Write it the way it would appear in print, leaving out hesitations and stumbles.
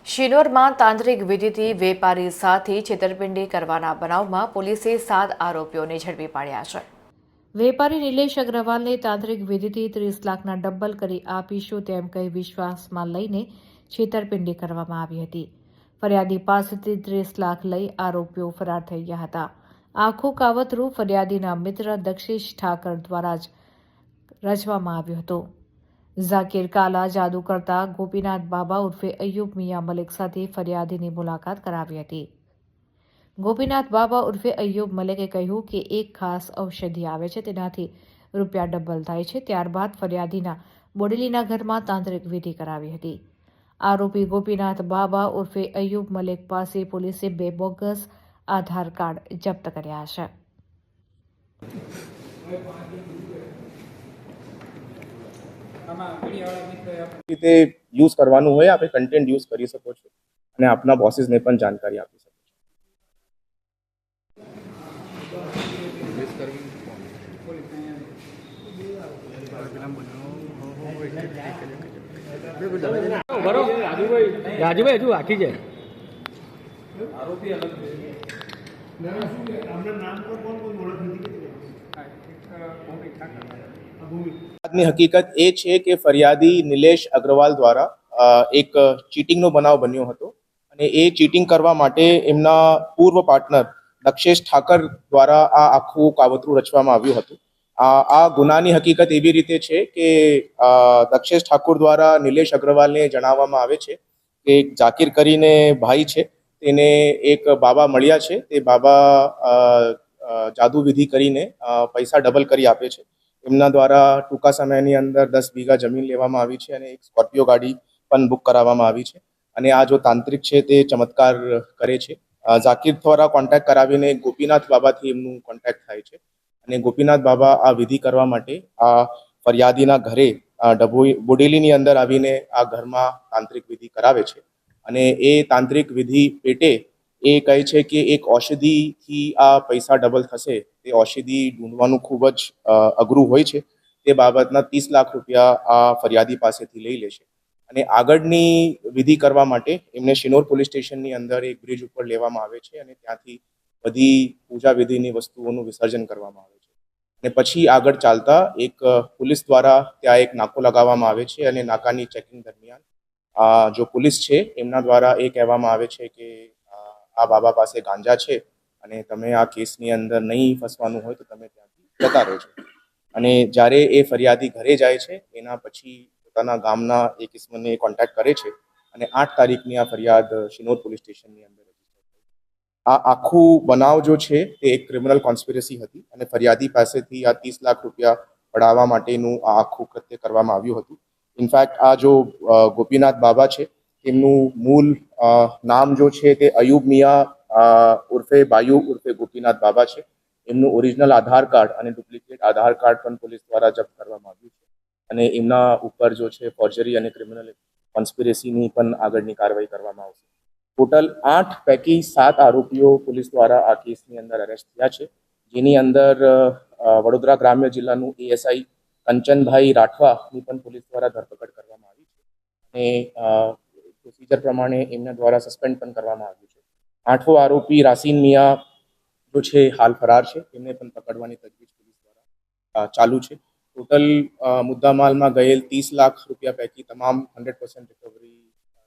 શિનોરમાં તાંત્રિક વિધિથી વેપારી સાથે છેતરપિંડી કરવાના બનાવમાં પોલીસે 7 આરોપીઓને ઝડપી પાડ્યા છે। વેપારી નિલેશ અગ્રવાલને તાંત્રિક વિધિથી 30 લાખના ડબલ કરી આપીશું તેમ કહી વિશ્વાસમાં લઈને છેતરપિંડી કરવામાં આવી હતી। ફરિયાદી પાસેથી 30 લાખ લઈ આરોપીઓ ફરાર થઈ ગયા હતા। આખું કાવતરું ફરિયાદીના મિત્ર દક્ષેશ ઠાકર દ્વારા જ રચવામાં આવ્યું હતું। ઝાકીર કાલા જાદુ કરતા ગોપીનાથ બાબા ઉર્ફે અય્યુબ મિયા મલિક સાથે ફરિયાદીની મુલાકાત કરાવી હતી। ગોપીનાથ બાબા ઉર્ફે અય્યુબ મલિકે કહ્યું કે એક ખાસ ઔષધિ આવે છે, તેનાથી રૂપિયા ડબલ થાય છે। ત્યારબાદ ફરિયાદીના બોડેલીના ઘરમાં તાંત્રિક વિધિ કરાવી હતી। આરોપી ગોપીનાથ બાબા ઉર્ફે અય્યુબ મલિક પાસે પોલીસે 2 બોગસ આધાર કાર્ડ જપ્ત કર્યા છે। રીતે યુઝ કરવાનું હોય આપણે કન્ટેન્ટ યુઝ કરી શકો છો અને આપના બોસીસને પણ જાણકારી આપી શકો છો। રાજુભાઈ હજુ આખી જાય ની હકીકત એ છે કે ફરિયાદી નિલેશ અગ્રવાલ દ્વારા એક ચીટિંગનો બનાવ બન્યો હતો અને એ ચીટિંગ કરવા માટે એમના પૂર્વ પાર્ટનર દક્ષેશ ઠાકર દ્વારા આ આખું કાવતરું રચવામાં આવ્યું હતું। આ ગુનાની હકીકત એવી રીતે છે કે દક્ષેશ ઠાકુર દ્વારા નિલેશ અગ્રવાલને જણાવવામાં આવે છે કે એક ઝાકીર કરીને ભાઈ છે, તેને એક બાબા મળ્યા છે, તે બાબા જાદુ વિધિ કરીને પૈસા ડબલ કરી આપે છે। એમના દ્વારા ટૂંકા સમયની અંદર 10 વીઘા જમીન લેવામાં આવી છે અને એક સ્કોર્પિયો ગાડી પણ બુક કરાવવામાં આવી છે અને આ જો તાંત્રિક છે તે ચમત્કાર કરે છે। ઝાકીર દ્વારા કોન્ટેક્ટ કરાવીને ગોપીનાથ બાબાથી એમનું કોન્ટેક્ટ થાય છે અને ગોપીનાથ બાબા આ વિધિ કરવા માટે આ ફરિયાદીના ઘરે બોડેલીની અંદર આવીને આ ઘરમાં તાંત્રિક વિધિ કરાવે છે અને એ તાંત્રિક વિધિ પેટે એ કહે છે કે એક ઔષધિથી આ પૈસા ડબલ થશે। તે ઔષધિ ઢૂંઢવાનું ખૂબ જ અઘરું હોય છે। તે બાબતના 30 લાખ રૂપિયા આ ફરિયાદી પાસેથી લઈ લે છે અને આગળની વિધિ કરવા માટે એમને શિનોર પોલીસ સ્ટેશનની અંદર એક બ્રિજ ઉપર લેવામાં આવે છે અને ત્યાંથી બધી પૂજા વિધિની વસ્તુઓનું વિસર્જન કરવામાં આવે છે અને પછી આગળ ચાલતા એક પોલીસ દ્વારા ત્યાં એક નાકો લગાવવામાં આવે છે અને નાકાની ચેકિંગ દરમિયાન જો પોલીસ છે એમના દ્વારા એ કહેવામાં આવે છે કે આ બાબા પાસે ગાંજા છે અને તમે આ કેસની અંદર નહીં ફસવાનું હોય તો તમે ત્યાંથી જતા રહેજો અને જ્યારે એ ફરિયાદી ઘરે જાય છે એના પછી પોતાના ગામના એક ઇસમને કોન્ટેક્ટ કરે છે અને 8 તારીખની આ ફરિયાદ શિનોર પોલીસ સ્ટેશનની અંદર આ આખું બનાવ જો છે તે એક ક્રિમિનલ કોન્સ્પિરસી હતી અને ફરિયાદી પાસેથી આ 30 લાખ રૂપિયા પડાવવા માટેનું આ આખું કૃત્ય કરવામાં આવ્યું હતું। ઇનફેક્ટ આ જો ગોપીનાથ બાબા છે તેમનું મૂળ નામ જો છે તે અયુબ મિયા ઉર્ફે બાયુ ઉર્ફે ગોપીનાથ બાબા છે। એમનું ઓરિજિનલ આધાર કાર્ડ અને ડુપ્લિકેટ આધાર કાર્ડ પણ પોલીસ દ્વારા જપ્ત કરવામાં આવ્યું છે અને એમના ઉપર જો છે ફોર્જરી અને ક્રિમિનલ કોન્સ્પિરસીની પણ આગળની કાર્યવાહી કરવામાં આવશે। ટોટલ 8 પૈકી 7 આરોપીઓ પોલીસ દ્વારા આ કેસની અંદર અરેસ્ટ થયા છે, જેની અંદર વડોદરા ગ્રામ્ય જિલ્લાનું એએસઆઈ કંચનભાઈ રાઠવાની પણ પોલીસ દ્વારા ધરપકડ કરવામાં આવી છે અને પ્રોસિજર પ્રમાણે એમના દ્વારા સસ્પેન્ડ પણ કરવામાં આવ્યું છે। 8મો આરોપી રાસીન મિયા જો છે હાલ ફરાર છે, તેમને પણ પકડવાની તજવીજ પોલીસ દ્વારા ચાલુ છે। ટોટલ મુદ્દામાલમાં ગયેલ 30 લાખ રૂપિયા પૈકી તમામ 100% રિકવરી